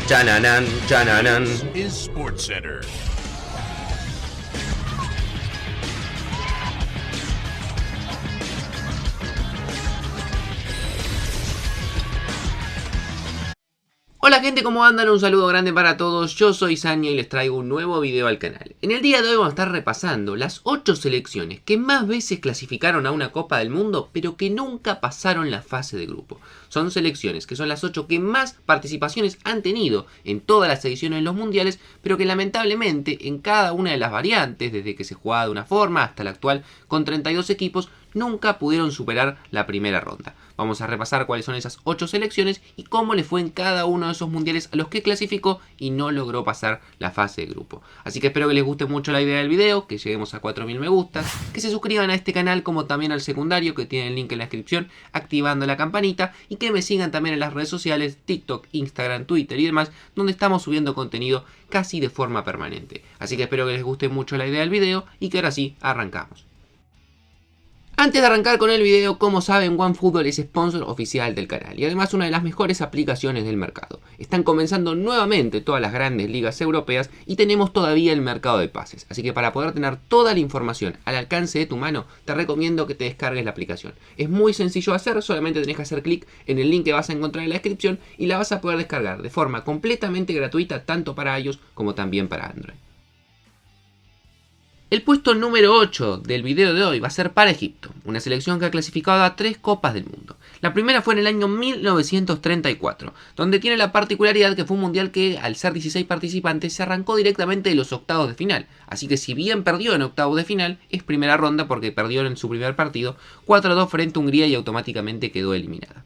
Chananan, chananan. Is SportsCenter. Hola gente, ¿cómo andan? Un saludo grande para todos, yo soy Sania y les traigo un nuevo video al canal. En el día de hoy vamos a estar repasando las 8 selecciones que más veces clasificaron a una Copa del Mundo, pero que nunca pasaron la fase de grupo. Son selecciones que son las 8 que más participaciones han tenido en todas las ediciones de los mundiales, pero que lamentablemente en cada una de las variantes, desde que se jugaba de una forma hasta la actual con 32 equipos, nunca pudieron superar la primera ronda. Vamos a repasar cuáles son esas 8 selecciones y cómo le fue en cada uno de esos mundiales a los que clasificó y no logró pasar la fase de grupo. Así que espero que les guste mucho la idea del video, que lleguemos a 4000 me gustas, que se suscriban a este canal como también al secundario que tiene el link en la descripción, activando la campanita, y que me sigan también en las redes sociales, TikTok, Instagram, Twitter y demás, donde estamos subiendo contenido casi de forma permanente. Así que espero que les guste mucho la idea del video y que ahora sí, arrancamos. Antes de arrancar con el video, como saben, OneFootball es sponsor oficial del canal y además una de las mejores aplicaciones del mercado. Están comenzando nuevamente todas las grandes ligas europeas y tenemos todavía el mercado de pases. Así que para poder tener toda la información al alcance de tu mano, te recomiendo que te descargues la aplicación. Es muy sencillo de hacer, solamente tenés que hacer clic en el link que vas a encontrar en la descripción y la vas a poder descargar de forma completamente gratuita tanto para iOS como también para Android. El puesto número 8 del video de hoy va a ser para Egipto, una selección que ha clasificado a 3 Copas del Mundo. La primera fue en el año 1934, donde tiene la particularidad que fue un mundial que, al ser 16 participantes, se arrancó directamente de los octavos de final. Así que si bien perdió en octavos de final, es primera ronda porque perdió en su primer partido 4-2 frente a Hungría y automáticamente quedó eliminada.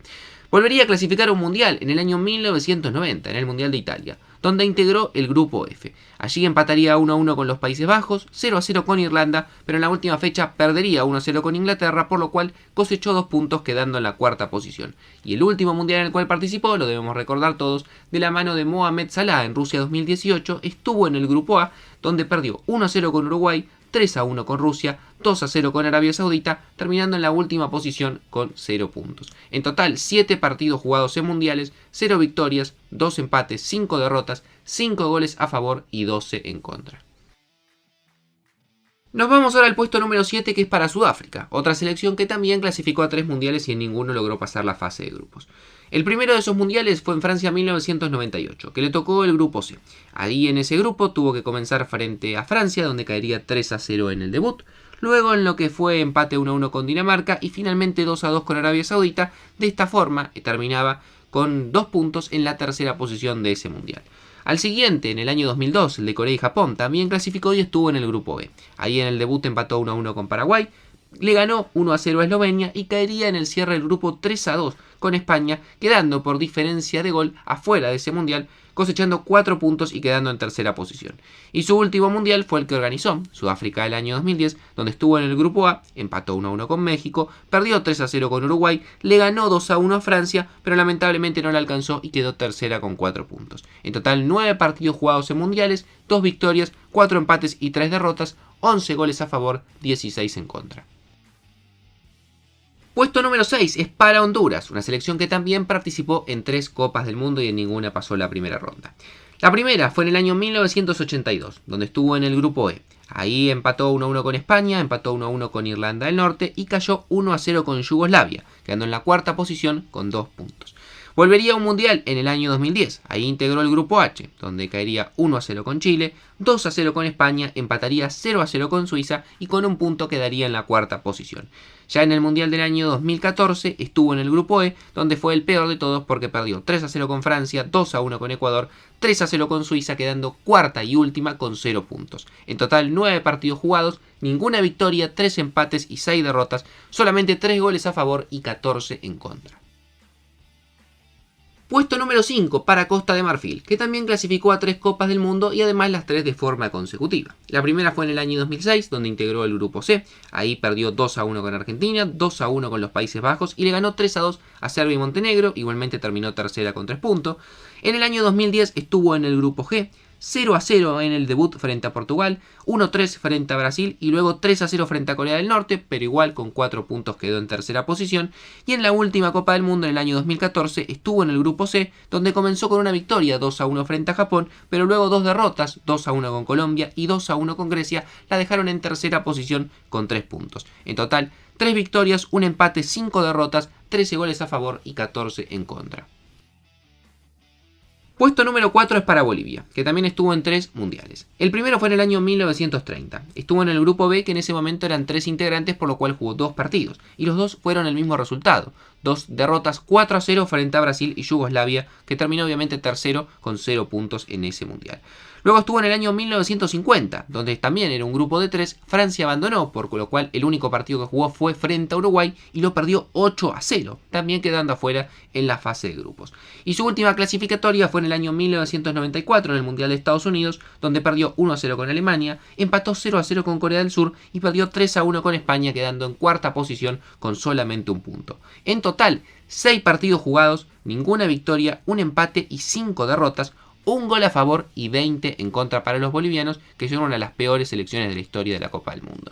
Volvería a clasificar a un mundial en el año 1990, en el Mundial de Italia, donde integró el grupo F. Allí empataría 1-1 con los Países Bajos, 0-0 con Irlanda, pero en la última fecha perdería 1-0 con Inglaterra, por lo cual cosechó 2 puntos quedando en la cuarta posición. Y el último mundial en el cual participó, lo debemos recordar todos, de la mano de Mohamed Salah en Rusia 2018, estuvo en el grupo A, donde perdió 1-0 con Uruguay, 3-1 con Rusia, 2-0 con Arabia Saudita, terminando en la última posición con 0 puntos. En total, 7 partidos jugados en mundiales, 0 victorias, 2 empates, 5 derrotas, 5 goles a favor y 12 en contra. Nos vamos ahora al puesto número 7, que es para Sudáfrica, otra selección que también clasificó a 3 mundiales y en ninguno logró pasar la fase de grupos. El primero de esos mundiales fue en Francia 1998, que le tocó el grupo C. Ahí en ese grupo tuvo que comenzar frente a Francia, donde caería 3-0 en el debut. Luego en lo que fue empate 1-1 con Dinamarca y finalmente 2-2 con Arabia Saudita. De esta forma terminaba con 2 puntos en la tercera posición de ese mundial. Al siguiente, en el año 2002, el de Corea y Japón también clasificó y estuvo en el grupo B. Ahí en el debut empató 1-1 con Paraguay, le ganó 1-0 a Eslovenia y caería en el cierre del grupo 3-2 con España, quedando por diferencia de gol afuera de ese mundial, cosechando 4 puntos y quedando en tercera posición. Y su último mundial fue el que organizó, Sudáfrica del año 2010, donde estuvo en el grupo A, empató 1-1 con México, perdió 3-0 con Uruguay, le ganó 2-1 a Francia, pero lamentablemente no le alcanzó y quedó tercera con 4 puntos. En total 9 partidos jugados en mundiales, 2 victorias, 4 empates y 3 derrotas, 11 goles a favor, 16 en contra. Puesto número 6 es para Honduras, una selección que también participó en 3 Copas del Mundo y en ninguna pasó la primera ronda. La primera fue en el año 1982, donde estuvo en el grupo E. Ahí empató 1-1 con España, empató 1-1 con Irlanda del Norte y cayó 1-0 con Yugoslavia, quedando en la cuarta posición con 2 puntos. Volvería a un mundial en el año 2010, ahí integró el grupo H, donde caería 1-0 con Chile, 2-0 con España, empataría 0-0 con Suiza y con un punto quedaría en la cuarta posición. Ya en el mundial del año 2014 estuvo en el grupo E, donde fue el peor de todos porque perdió 3-0 con Francia, 2-1 con Ecuador, 3-0 con Suiza, quedando cuarta y última con 0 puntos. En total 9 partidos jugados, ninguna victoria, 3 empates y 6 derrotas, solamente 3 goles a favor y 14 en contra. Puesto número 5 para Costa de Marfil, que también clasificó a 3 Copas del Mundo y además las 3 de forma consecutiva. La primera fue en el año 2006, donde integró el grupo C. Ahí perdió 2-1 con Argentina, 2-1 con los Países Bajos y le ganó 3-2 a Serbia y Montenegro. Igualmente terminó tercera con 3 puntos. En el año 2010 estuvo en el grupo G. 0-0 en el debut frente a Portugal, 1-3 frente a Brasil y luego 3-0 frente a Corea del Norte, pero igual con 4 puntos quedó en tercera posición. Y en la última Copa del Mundo en el año 2014 estuvo en el grupo C, donde comenzó con una victoria 2-1 frente a Japón, pero luego 2 derrotas, 2-1 con Colombia y 2-1 con Grecia, la dejaron en tercera posición con 3 puntos. En total, 3 victorias, un empate, 5 derrotas, 13 goles a favor y 14 en contra. Puesto número 4 es para Bolivia, que también estuvo en 3 mundiales. El primero fue en el año 1930. Estuvo en el grupo B, que en ese momento eran 3 integrantes, por lo cual jugó 2 partidos. Y los 2 fueron el mismo resultado. 2 derrotas, 4-0 frente a Brasil y Yugoslavia, que terminó obviamente tercero con 0 puntos en ese mundial. Luego estuvo en el año 1950, donde también era un grupo de 3, Francia abandonó, por lo cual el único partido que jugó fue frente a Uruguay y lo perdió 8-0, también quedando afuera en la fase de grupos. Y su última clasificatoria fue en el año 1994, en el Mundial de Estados Unidos, donde perdió 1-0 con Alemania, empató 0-0 con Corea del Sur y perdió 3-1 con España, quedando en cuarta posición con solamente un punto. En total, 6 partidos jugados, ninguna victoria, un empate y 5 derrotas, un gol a favor y 20 en contra para los bolivianos, que son una de las peores selecciones de la historia de la Copa del Mundo.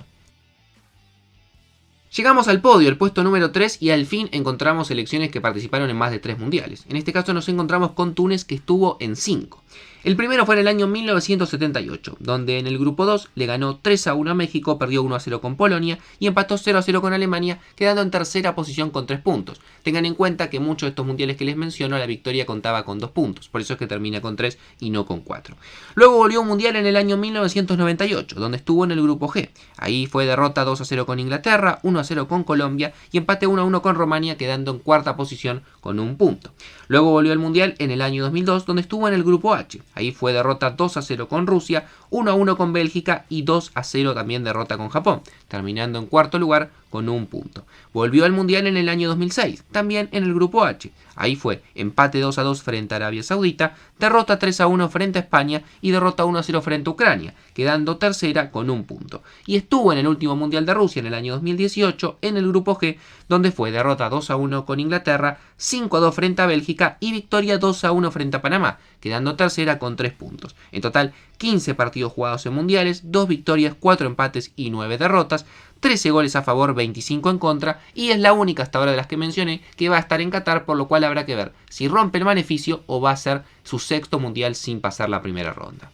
Llegamos al podio, el puesto número 3, y al fin encontramos selecciones que participaron en más de 3 mundiales. En este caso nos encontramos con Túnez, que estuvo en 5. El primero fue en el año 1978, donde en el grupo 2 le ganó 3-1 a México, perdió 1-0 con Polonia y empató 0-0 con Alemania, quedando en tercera posición con 3 puntos. Tengan en cuenta que muchos de estos mundiales que les menciono, la victoria contaba con 2 puntos, por eso es que termina con 3 y no con 4. Luego volvió a un mundial en el año 1998, donde estuvo en el grupo G. Ahí fue derrota 2-0 con Inglaterra, 1-0 con Colombia y empate 1-1 con Rumania, quedando en cuarta posición con 1 punto. Luego volvió al mundial en el año 2002, donde estuvo en el grupo H. Ahí fue derrota 2-0 con Rusia, 1-1 con Bélgica y 2-0 también derrota con Japón, terminando en cuarto lugar con 1 punto. Volvió al mundial en el año 2006, también en el grupo H. Ahí fue empate 2-2 frente a Arabia Saudita, derrota 3-1 frente a España y derrota 1-0 frente a Ucrania, quedando tercera con 1 punto. Y estuvo en el último mundial de Rusia en el año 2018 en el grupo G, donde fue derrota 2-1 con Inglaterra, 5-2 frente a Bélgica y victoria 2-1 frente a Panamá, quedando tercera con 3 puntos. En total, 15 partidos jugados en mundiales, 2 victorias, 4 empates y 9 derrotas, 13 goles a favor, 25 en contra, y es la única hasta ahora de las que mencioné que va a estar en Qatar, por lo cual habrá que ver si rompe el maleficio o va a ser su sexto mundial sin pasar la primera ronda.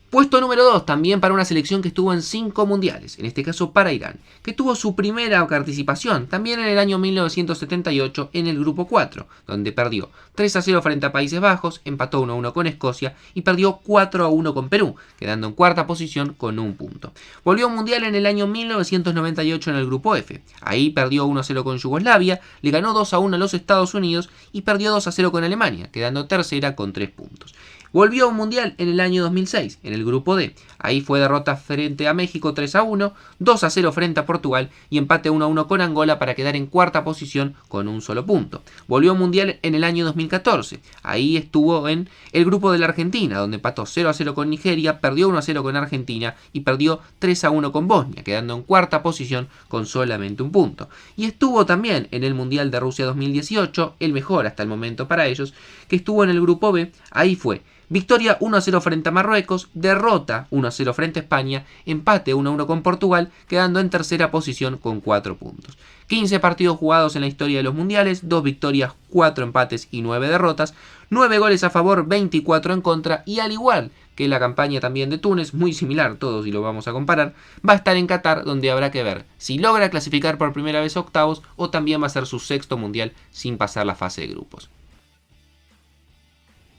Puesto número 2, también para una selección que estuvo en 5 mundiales, en este caso para Irán, que tuvo su primera participación también en el año 1978 en el grupo 4, donde perdió 3-0 frente a Países Bajos, empató 1-1 con Escocia y perdió 4-1 con Perú, quedando en cuarta posición con 1 punto. Volvió a un mundial en el año 1998 en el grupo F, ahí perdió 1-0 con Yugoslavia, le ganó 2-1 a los Estados Unidos y perdió 2-0 con Alemania, quedando tercera con 3 puntos. Volvió a un mundial en el año 2006, en el grupo D. Ahí fue derrota frente a México 3-1, 2-0 frente a Portugal y empate 1-1 con Angola para quedar en cuarta posición con 1 solo punto. Volvió a un mundial en el año 2014. Ahí estuvo en el grupo de la Argentina, donde empató 0-0 con Nigeria, perdió 1-0 con Argentina y perdió 3-1 con Bosnia, quedando en cuarta posición con solamente 1 punto. Y estuvo también en el Mundial de Rusia 2018, el mejor hasta el momento para ellos, que estuvo en el grupo B. Ahí fue victoria 1-0 frente a Marruecos, derrota 1-0 frente a España, empate 1-1 con Portugal, quedando en tercera posición con 4 puntos. 15 partidos jugados en la historia de los mundiales, 2 victorias, 4 empates y 9 derrotas, 9 goles a favor, 24 en contra, y al igual que la campaña también de Túnez, muy similar todos si lo vamos a comparar, va a estar en Qatar, donde habrá que ver si logra clasificar por primera vez a octavos o también va a ser su sexto mundial sin pasar la fase de grupos.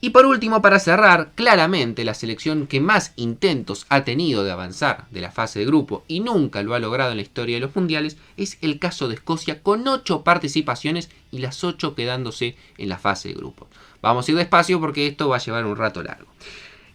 Y por último, para cerrar, claramente la selección que más intentos ha tenido de avanzar de la fase de grupo y nunca lo ha logrado en la historia de los mundiales es el caso de Escocia, con 8 participaciones y las 8 quedándose en la fase de grupo. Vamos a ir despacio porque esto va a llevar un rato largo.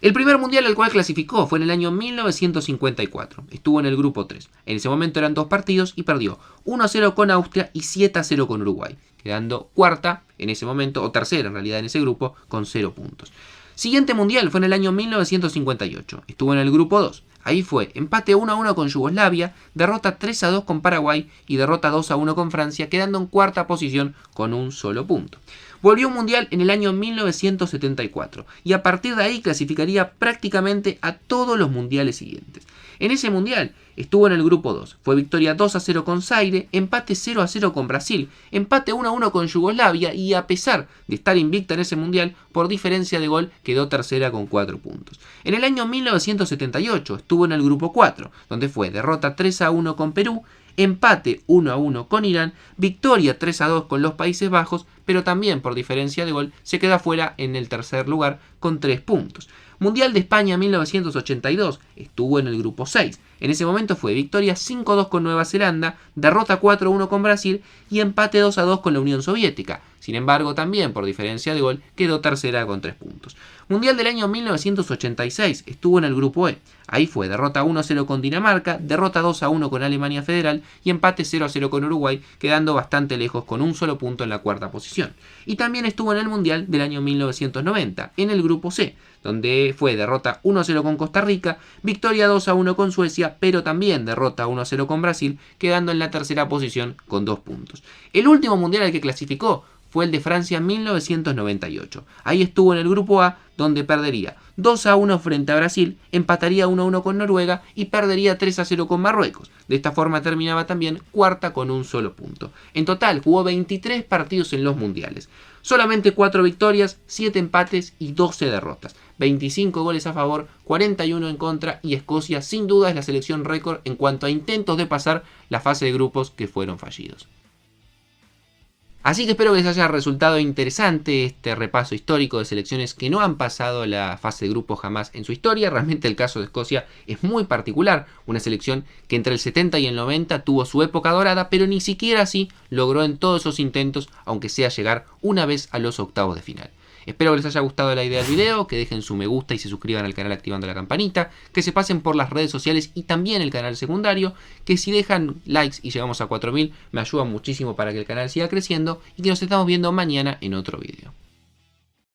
El primer mundial al cual clasificó fue en el año 1954. Estuvo en el grupo 3. En ese momento eran 2 partidos y perdió 1-0 con Austria y 7-0 con Uruguay, quedando cuarta en ese momento, o tercera en realidad en ese grupo, con 0 puntos. Siguiente mundial fue en el año 1958. Estuvo en el grupo 2. Ahí fue empate 1-1 con Yugoslavia, derrota 3-2 con Paraguay y derrota 2-1 con Francia, quedando en cuarta posición con un solo punto. Volvió a un mundial en el año 1974 y a partir de ahí clasificaría prácticamente a todos los mundiales siguientes. En ese mundial estuvo en el grupo 2, fue victoria 2-0 con Zaire, empate 0-0 con Brasil, empate 1-1 con Yugoslavia y a pesar de estar invicta en ese mundial, por diferencia de gol quedó tercera con 4 puntos. En el año 1978 estuvo en el grupo 4, donde fue derrota 3-1 con Perú, empate 1-1 con Irán, victoria 3-2 con los Países Bajos, pero también por diferencia de gol se queda fuera en el tercer lugar con 3 puntos. Mundial de España 1982 estuvo en el grupo 6. En ese momento fue victoria 5-2 con Nueva Zelanda, derrota 4-1 con Brasil y empate 2-2 con la Unión Soviética. Sin embargo, también por diferencia de gol quedó tercera con 3 puntos. Mundial del año 1986 estuvo en el grupo E. Ahí fue derrota 1-0 con Dinamarca, derrota 2-1 con Alemania Federal y empate 0-0 con Uruguay, quedando bastante lejos con un solo punto en la cuarta posición. Y también estuvo en el Mundial del año 1990, en el grupo C, donde fue derrota 1-0 con Costa Rica, victoria 2-1 con Suecia, pero también derrota 1-0 con Brasil, quedando en la tercera posición con 2 puntos. El último mundial al que clasificó fue el de Francia 1998. Ahí estuvo en el grupo A, donde perdería 2-1 frente a Brasil, empataría 1-1 con Noruega y perdería 3-0 con Marruecos. De esta forma terminaba también cuarta con un solo punto. En total jugó 23 partidos en los mundiales. Solamente 4 victorias, 7 empates y 12 derrotas. 25 goles a favor, 41 en contra y Escocia sin duda es la selección récord en cuanto a intentos de pasar la fase de grupos que fueron fallidos. Así que espero que les haya resultado interesante este repaso histórico de selecciones que no han pasado la fase de grupos jamás en su historia. Realmente el caso de Escocia es muy particular, una selección que entre el 70 y el 90 tuvo su época dorada, pero ni siquiera así logró en todos esos intentos, aunque sea llegar una vez a los octavos de final. Espero que les haya gustado la idea del video, que dejen su me gusta y se suscriban al canal activando la campanita, que se pasen por las redes sociales y también el canal secundario, que si dejan likes y llegamos a 4000 me ayuda muchísimo para que el canal siga creciendo y que nos estamos viendo mañana en otro video.